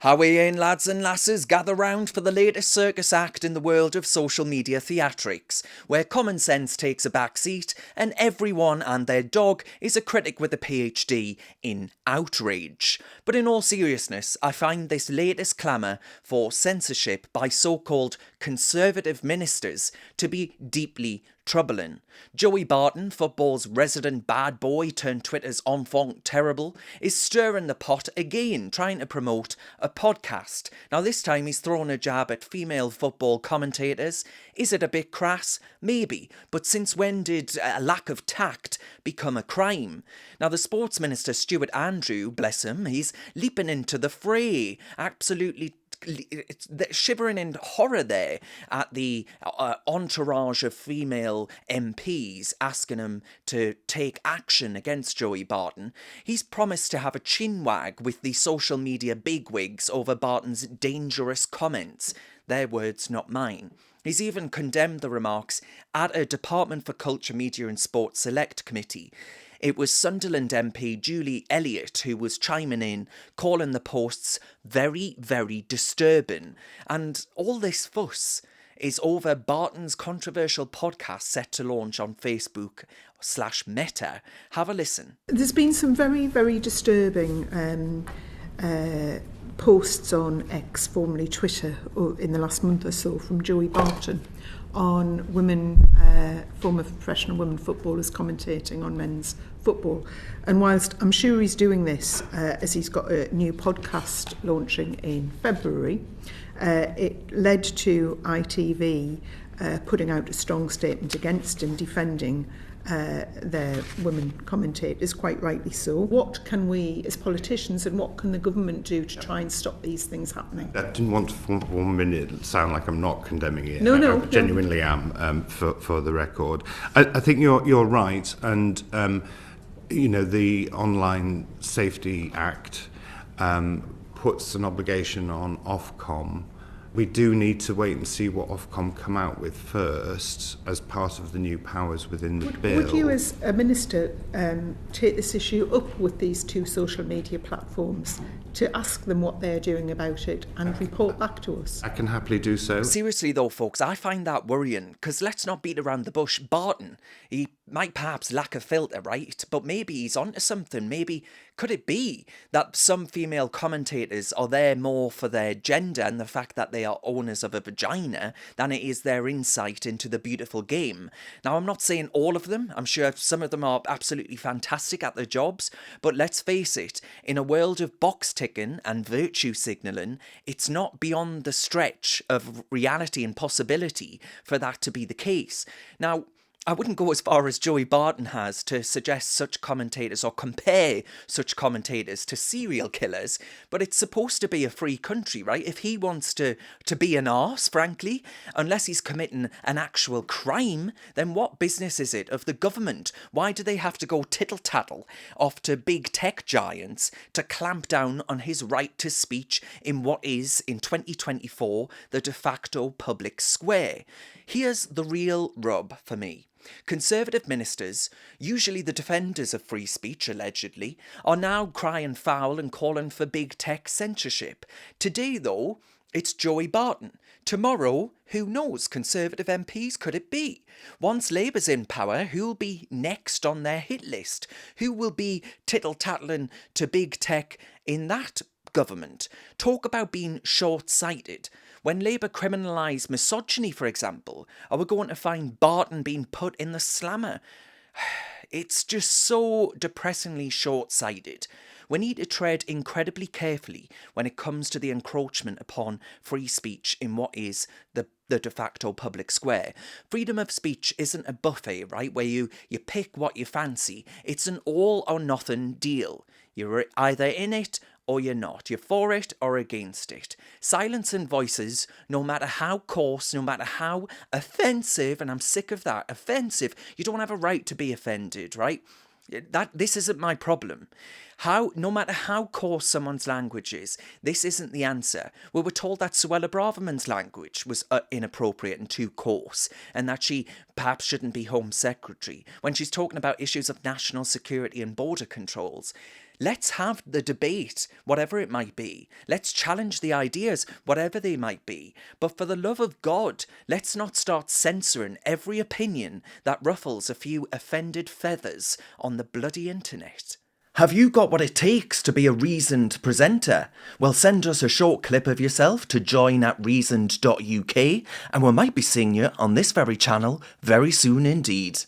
How we in, lads and lasses, gather round for the latest circus act in the world of social media theatrics, where common sense takes a back seat and everyone and their dog is a critic with a PhD in outrage. But in all seriousness, I find this latest clamour for censorship by so-called conservative ministers to be deeply troubling. Joey Barton, football's resident bad boy turned Twitter's enfant terrible, is stirring the pot again, trying to promote a podcast. Now this time he's thrown a jab at female football commentators. Is it a bit crass? Maybe, but since when did a lack of tact become a crime? Now the sports minister Stuart Andrew, bless him, he's leaping into the fray, absolutely shivering in horror there at the entourage of female MPs asking him to take action against Joey Barton. He's promised to have a chinwag with the social media bigwigs over Barton's dangerous comments. Their words, not mine. He's even condemned the remarks at a Department for Culture, Media and Sport Select Committee. It was Sunderland MP Julie Elliott who was chiming in, calling the posts very, very disturbing. And all this fuss is over Barton's controversial podcast set to launch on Facebook/Meta. Have a listen. There's been some very, very disturbing posts on X, formerly Twitter, in the last month or so from Joey Barton on women, former professional women footballers commentating on men's football. And whilst I'm sure he's doing this as he's got a new podcast launching in February, it led to ITV putting out a strong statement against him, defending their women commentators, quite rightly so. What can we, as politicians, and what can the government do to try and stop these things happening? I didn't want to for 1 minute sound like I'm not condemning it. No, I genuinely am, for the record. I think you're right, and the Online Safety Act puts an obligation on Ofcom. We do need to wait and see what Ofcom come out with first as part of the new powers within the bill. Would you, as a minister, take this issue up with these two social media platforms to ask them what they're doing about it and report back to us? I can happily do so. Seriously though, folks, I find that worrying, because let's not beat around the bush. Barton, he might perhaps lack a filter, right? But maybe he's onto something. Maybe, could it be that some female commentators are there more for their gender and the fact that they are owners of a vagina than it is their insight into the beautiful game? Now, I'm not saying all of them. I'm sure some of them are absolutely fantastic at their jobs. But let's face it, in a world of box ticking and virtue signalling, it's not beyond the stretch of reality and possibility for that to be the case. Now, I wouldn't go as far as Joey Barton has to suggest such commentators or compare such commentators to serial killers, but it's supposed to be a free country, right? If he wants to be an arse, frankly, unless he's committing an actual crime, then what business is it of the government? Why do they have to go tittle-tattle off to big tech giants to clamp down on his right to speech in what is, in 2024, the de facto public square? Here's the real rub for me. Conservative ministers, usually the defenders of free speech allegedly, are now crying foul and calling for big tech censorship. Today, though, it's Joey Barton. Tomorrow, who knows, Conservative MPs could it be? Once Labour's in power, who'll be next on their hit list? Who will be tittle-tattling to big tech in that government? Talk about being short-sighted. When Labour criminalised misogyny, for example, are we going to find Barton being put in the slammer? It's just so depressingly short-sighted. We need to tread incredibly carefully when it comes to the encroachment upon free speech in what is the de facto public square. Freedom of speech isn't a buffet, right, where you pick what you fancy. It's an all-or-nothing deal. You're either in it or you're not. You're for it or against it. Silencing voices, no matter how coarse, no matter how offensive, and I'm sick of that, offensive, you don't have a right to be offended, right? This isn't my problem. No matter how coarse someone's language is, this isn't the answer. We were told that Suella Braverman's language was inappropriate and too coarse, and that she perhaps shouldn't be Home Secretary. When she's talking about issues of national security and border controls, Let's have the debate, whatever it might be. Let's challenge the ideas, whatever they might be. But for the love of God, let's not start censoring every opinion that ruffles a few offended feathers on the bloody internet. Have you got what it takes to be a reasoned presenter? Well, send us a short clip of yourself to join@reasoned.uk and we might be seeing you on this very channel very soon indeed.